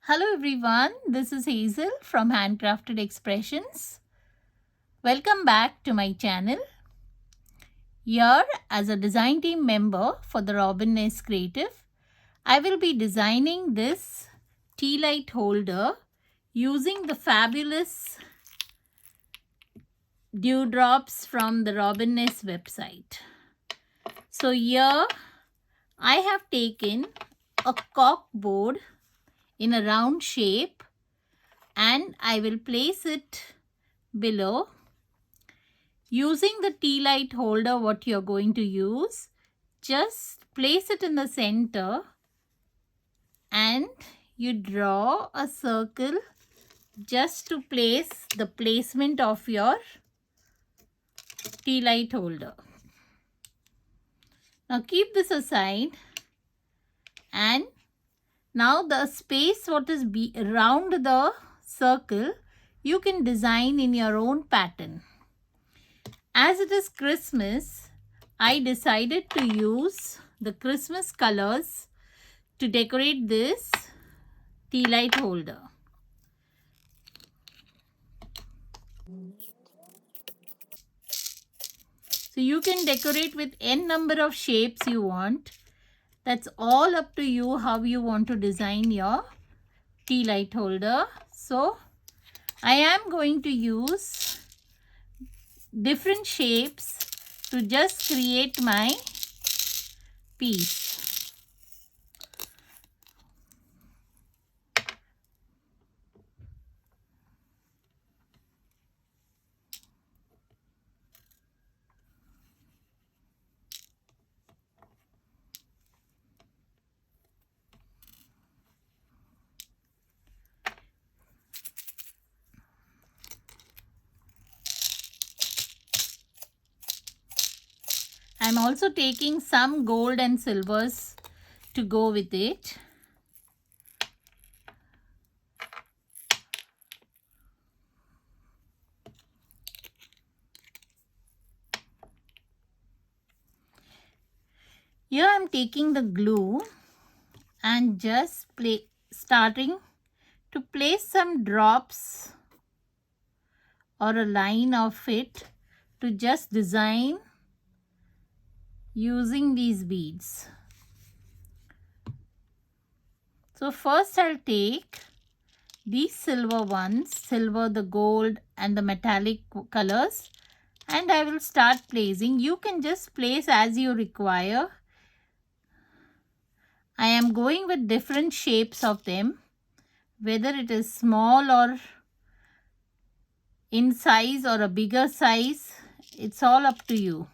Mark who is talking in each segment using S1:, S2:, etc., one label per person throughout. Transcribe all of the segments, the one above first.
S1: Hello everyone, this is Hazel from Handcrafted Expressions. Welcome back to my channel. Here, as a design team member for the Robin S Creative, I will be designing this tea light holder using the fabulous dewdrops from the Robin S website. So here, I have taken a cork board in a round shape and I will place it below. Using the tea light holder, what you're going to use, just place it in the center and you draw a circle just to place the placement of your tea light holder. Now keep this aside, and now the space what is around the circle you can design in your own pattern. As it is Christmas, I decided to use the Christmas colors to decorate this tea light holder. So you can decorate with n number of shapes you want. That's all up to you how you want to design your tea light holder. So I am going to use different shapes to just create my piece. I'm also taking some gold and silvers to go with it. Here I'm taking the glue and just starting to place some drops or a line of it to just design using these beads. So first I'll take these silver ones, silver, the gold and the metallic colors, and I will start placing. You can just place as you require. I am going with different shapes of them, whether it is small or in size or a bigger size, it's all up to you.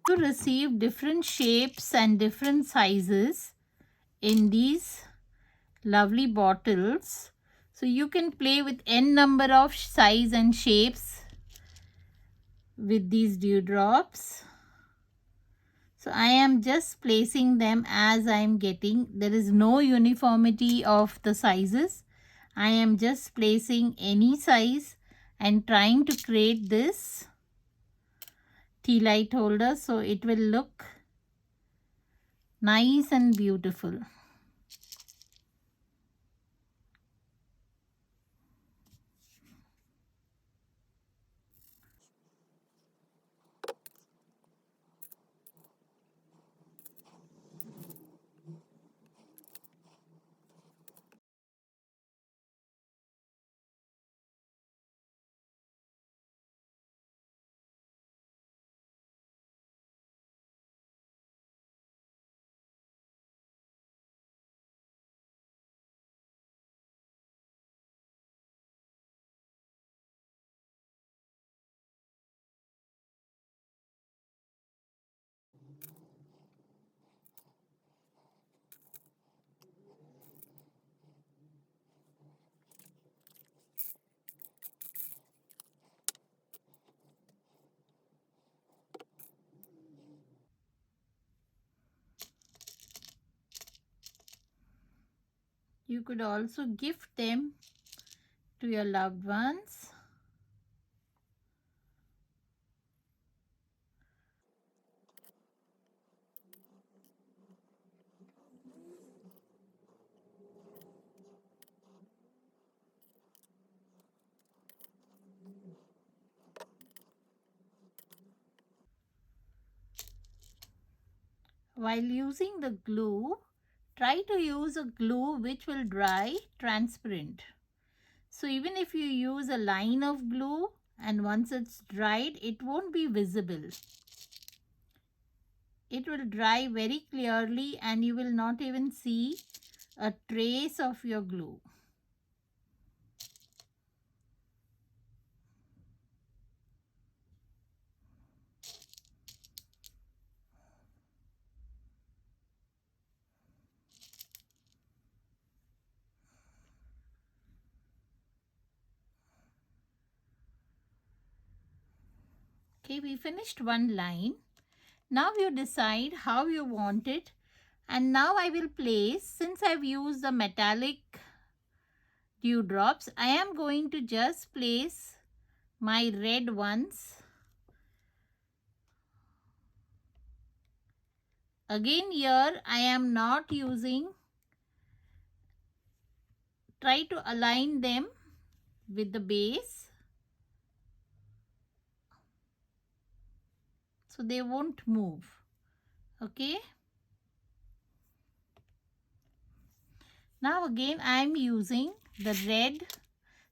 S1: To receive different shapes and different sizes in these lovely bottles. So you can play with n number of size and shapes with these dewdrops. So I am just placing them as I am getting. There is no uniformity of the sizes. I am just placing any size and trying to create this tea light holder so it will look nice and beautiful. You could also gift them to your loved ones. While using the glue, try to use a glue which will dry transparent. So even if you use a line of glue and once it's dried, it won't be visible. It will dry very clearly and you will not even see a trace of your glue. Okay, we finished one line. Now you decide how you want it. And now I will place, since I've used the metallic dewdrops, I am going to just place my red ones. Again here I am not using, try to align them with the base so they won't move. Okay. Now again I am using the red.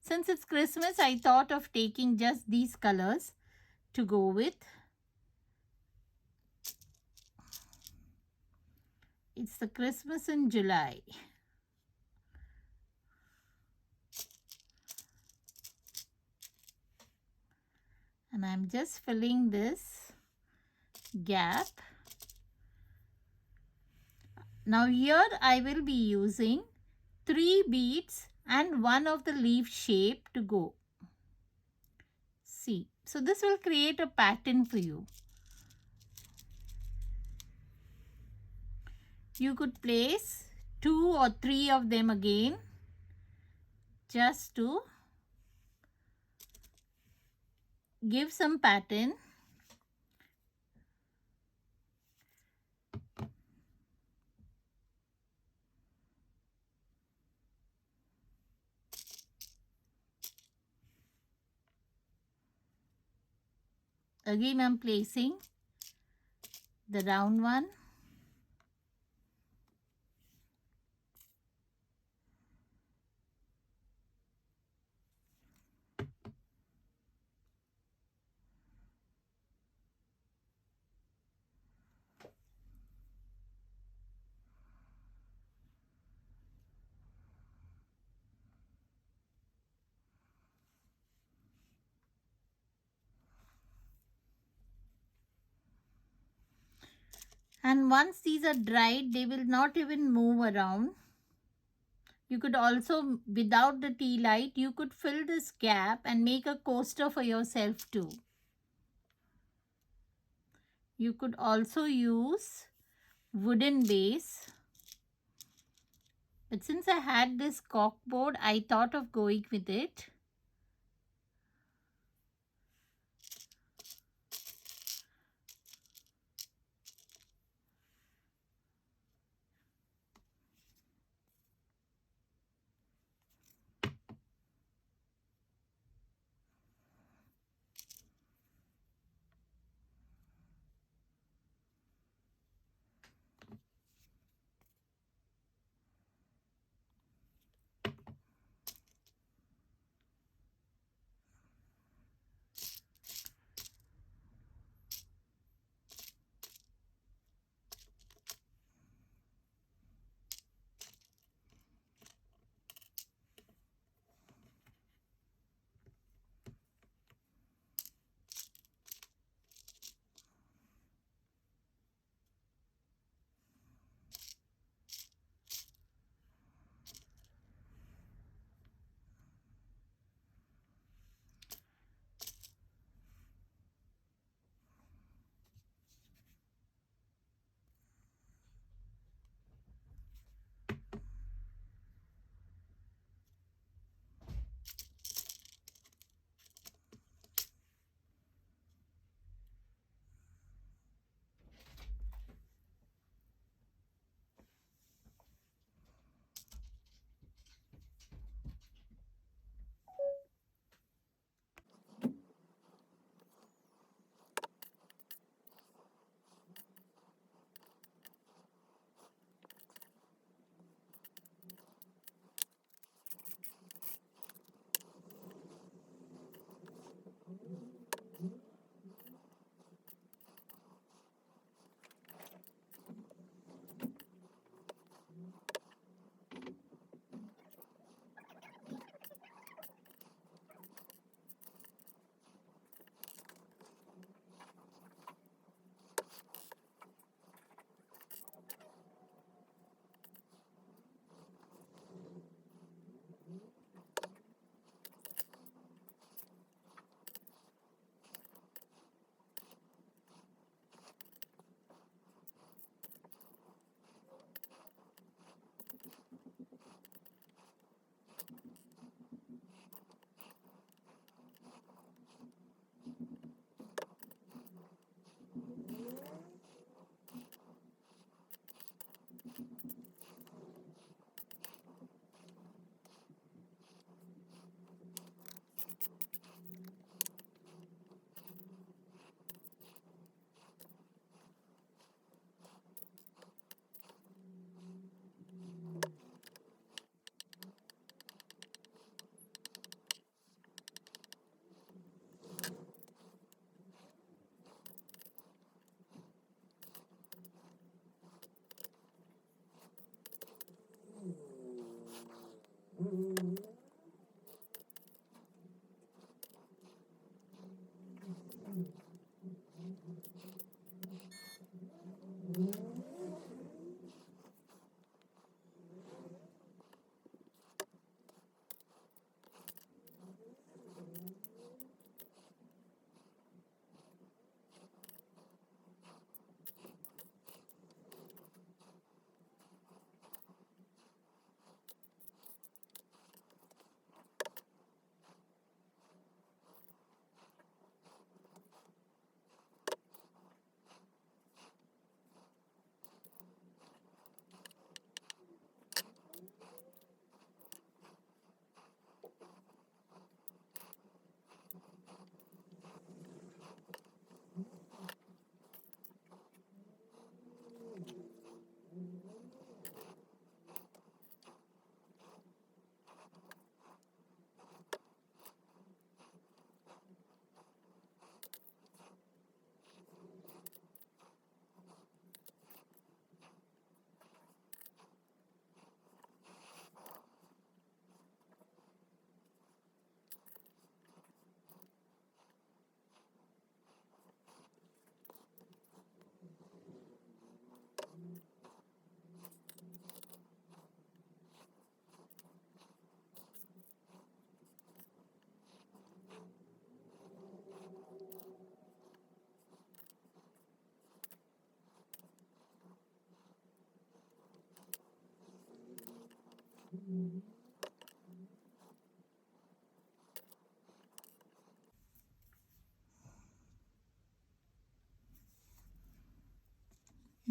S1: Since it's Christmas, I thought of taking just these colors to go with. It's the Christmas in July. And I'm just filling this gap. Now here I will be using 3 beads and one of the leaf shape to go. See, so this will create a pattern for you. You could place 2 or 3 of them again just to give some pattern. Again I'm placing the round one. And once these are dried, they will not even move around. You could also, without the tea light, you could fill this gap and make a coaster for yourself too. You could also use wooden base. But since I had this cork board, I thought of going with it.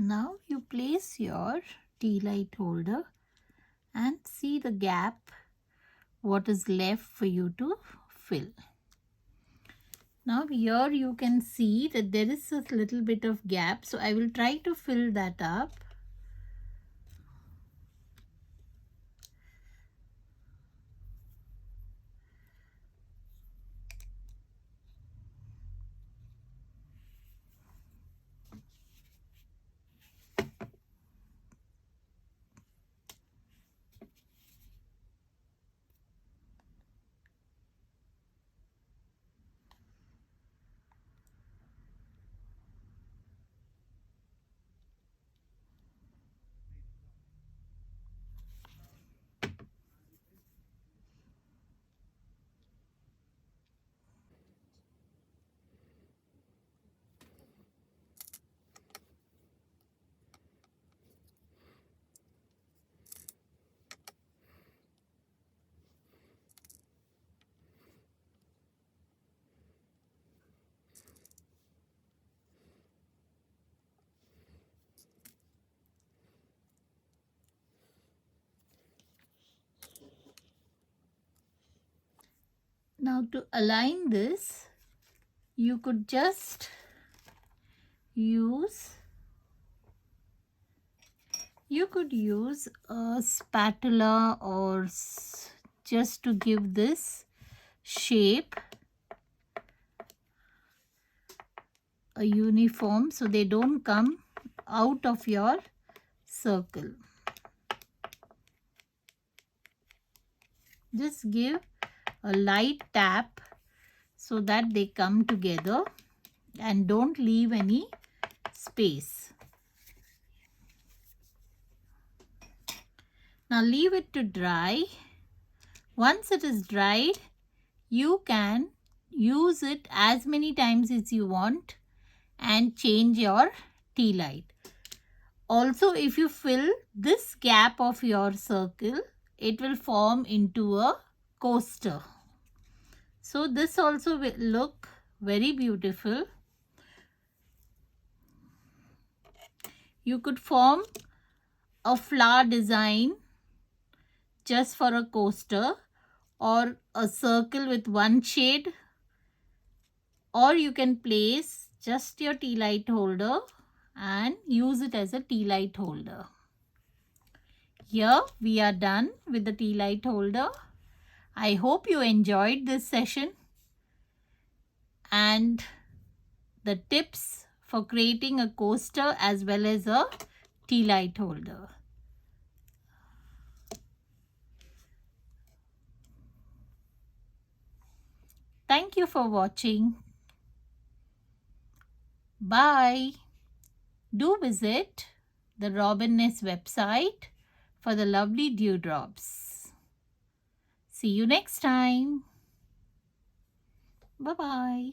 S1: Now you place your tea light holder and see the gap, what is left for you to fill. Now here you can see that there is a little bit of gap, so I will try to fill that up. Now to align this, you could just use a spatula or just to give this shape a uniform so they don't come out of your circle. Just give a light tap so that they come together and don't leave any space. Now leave it to dry. Once it is dried, you can use it as many times as you want and change your tea light. Also, if you fill this gap of your circle, it will form into a coaster. So this also will look very beautiful. You could form a flower design just for a coaster, or a circle with one shade, or you can place just your tea light holder and use it as a tea light holder. Here we are done with the tea light holder. I hope you enjoyed this session and the tips for creating a coaster as well as a tea light holder. Thank you for watching. Bye. Do visit the Robin Nest website for the lovely dewdrops. See you next time. Bye-bye.